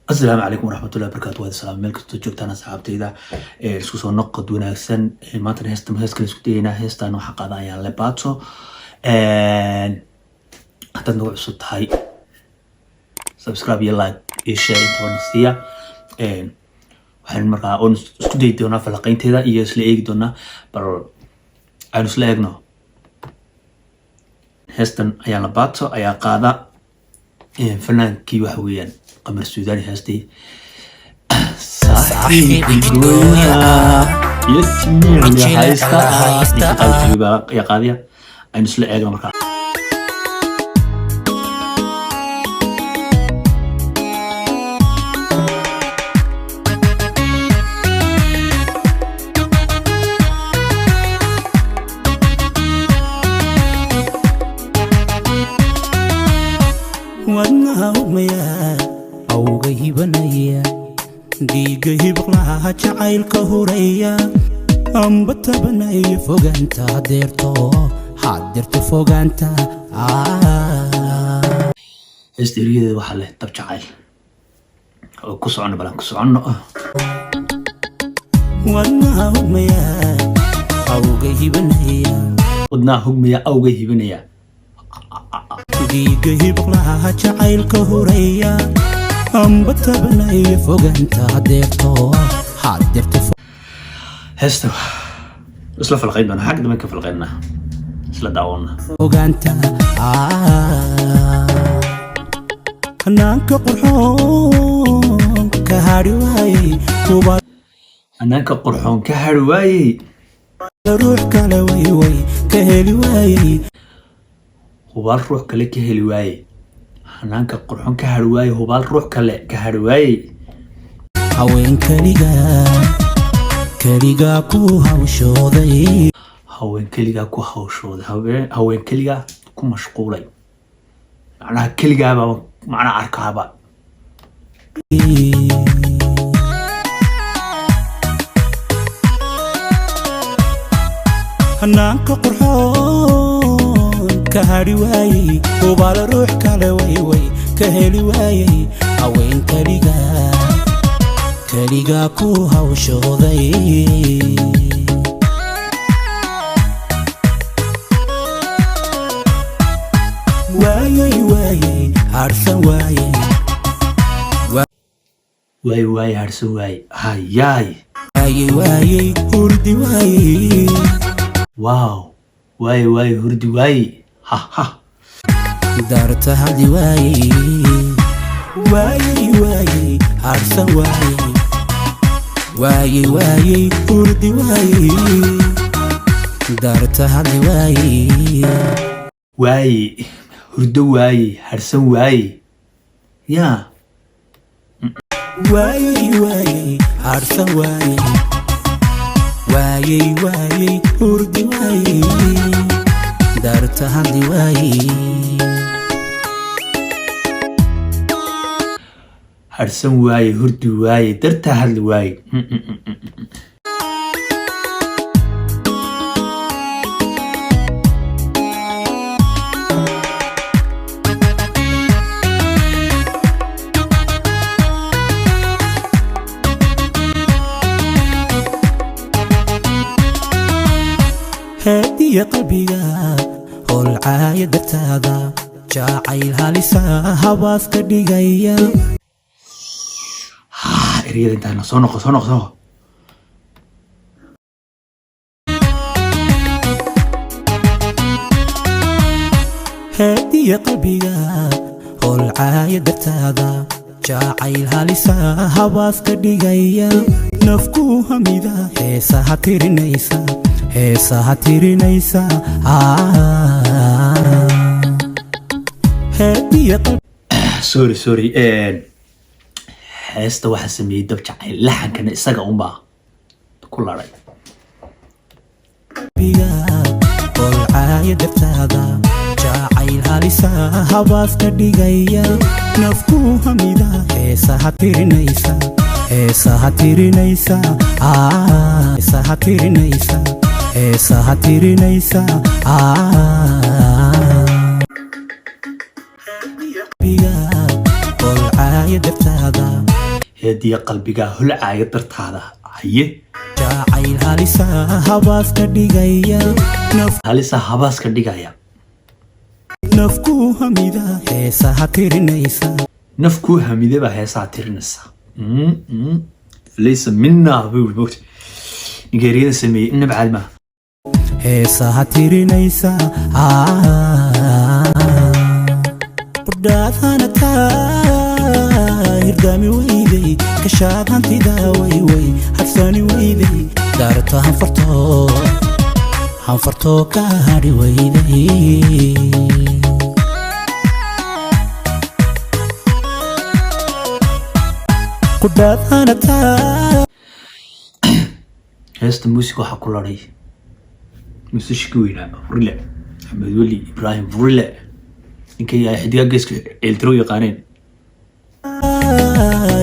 السلام عليكم ورحمة الله وبركاته. وهذا السلام ملك تجوكتنا صحابتي إذا سوسو نقد وناكسن ما ترى هستم هسكن سكتينا هستانو حق AYAANLE PATO حتى نوع صوت هاي سبسكرايب يلا يشير انت ونصية waxaan markaa on isku day doonaa falaqaynteeda iyo isla eegi doonaa bal aynu isla eegno heestan AYAANLE PATO ayaa qaada fanaankii waxa weeyaan قمر السوداني هاستي صاحبي الدنيا يتمنى هايستا يا قاضية أي نسلع يا جماعة wadnaha hugmaaya awga hibanaya dhiiga hibqlaha jacaylka huraya amba tabanaya fogaanta hadeerto fogaanta هستيريا waxaa leh tab jacayl oo ku socono balan ku socono wadnaha hugmaaya awga hibanaya dhiiga hibqlaha jacaylka huraya amba tabanaya fogaanta hadeerto هستا isla falqayn doona xaq dama ka falqaynaa isla daawona fogaanta hanaanka qurxoon ka hari waayey hanaanka qurxoon ka hari waayey ruux kale way ka heli waayey hubaal ruux kale ka heli waayey hanaanka qurxoon ka hari waayey hubaal ruux kale ka hari waayey haween keliga ku hawshooday haween keliga ku mashquulay macnaha keligaaba macnaha arkaaba hanaanka qurxoon ka hari waayey hubaal ruux kale way ka heli waayey haween keliga ku hawshooday waayey harsan waayey harsan waayey hayaay waayey hurdi waayey waaw waayey hurdi waayey ha darta hadi waayey harsan waayey hurdi waayey darta hadi waayey hurdo waayey harsan waayey yaa waayey harsan waayey hurdi waayey darta hadi harsan waayey hurdi waayey darta hadli waayey هادي قلبيga holcaaya dartaada jacayl halisa habaas ka dhigaya eriyada intaan soo noqo هادي قلبيga holcaaya dartaada jacayl halisa habaas ka dhigaya nafku hamida heesaha tirinaysa sorry heesta waxaa sameeyey dab jacayl laxankana isaga unbaa ku laday holcaaya dartaada jacayl halisa habaas ka dhigaya nafku hamida heesaha tirinaysa hugmaaya dartaada هدي قلبك هلعاية درتادا هي jacayl halisa habaaska dhigaya هلسا هباس كدقايا nafku hamida heesaha tirinaysa نفكو هميدة بهيسا تيرنسا ليس منا هو الموت نيجيريا سمي إن بعد ما heesaha tirinaysa qudhaadhana taa hirdami weyday kashaad hantida wayway hadsani weyday daarta hanfarto ka hadhi weyday qudhaadhana taa هست الموسيقى حكوا لي موسيقى وينا فريلا محمد ولي إبراهيم فريلا إنكي يا حديقة جسك إلترو يقانين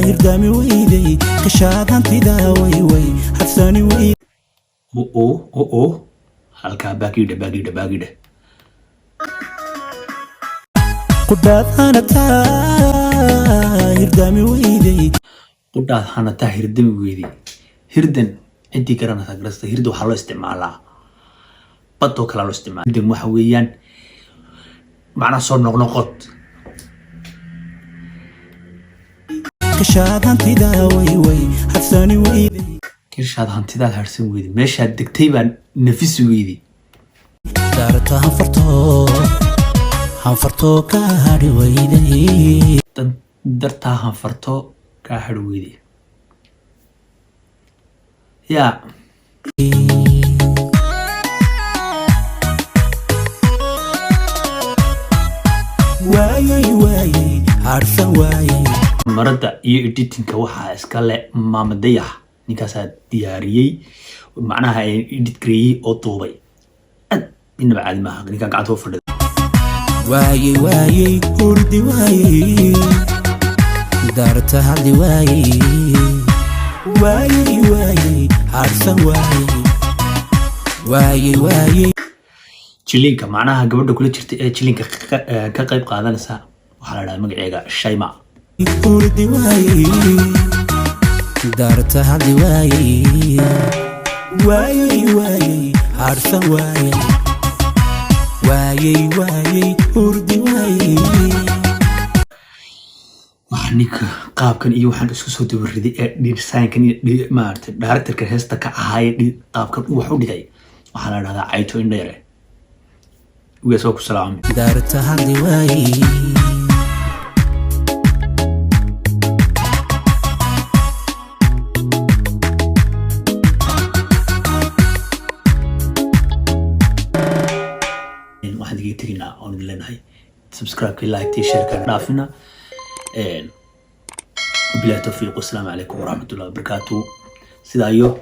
hirdami weyday kashaad hantida wayway hadsani weyday أو halkaa baagiidha qudhaadhana taa hirdami weyday qudhaad hanataa hirdami weydey hirdan intii garanaysaa garasta hirda waxaa loo isticmaalaa badoo kalaa loo isticmaala hirdan waxa weeyaan macnaha soo noqnoqod kashaad hantida wayway hadsani weyday kirshaad hantidaad harsan weydey meeshaad degtay baa nafisi weydey daarta hanfarto ka hadhi weyday dan dartaa hanfarto kaa hadhi weydey yaa waayay harsan waayay marada iyo editinka waxaa iska le maamadayax ninkaasaa diyaariyey macnaha edit gareeyey oo duubay ad inaba caadi maaha ninkaan gacanta u fadhida waayay hurdi waayay daarta hadli waayay harsan waayay jilinka macnaha gabadha kula jirta ee jilinka ka qayb qaadanaysa waxaa la dhahaa magaceega shayma hurdi waayay daarta hadli waayay harsan waayay hurdi waayay waxaa ninka qaabkan iyo waxaan isku soo dabariday ee design-kan iyo maaragtay directorka heesta ka ahaayee qaabkan wax u dhigay waxaa la dhahdaa cayto indheere ugaas waa ku salaamay daarta hadli waayay waxaan idiga teginaa oon idin leenahay subscribe-ka like share-ka dhaafina وبالله التوفيق والسلام عليكم ورحمة الله وبركاته سيدا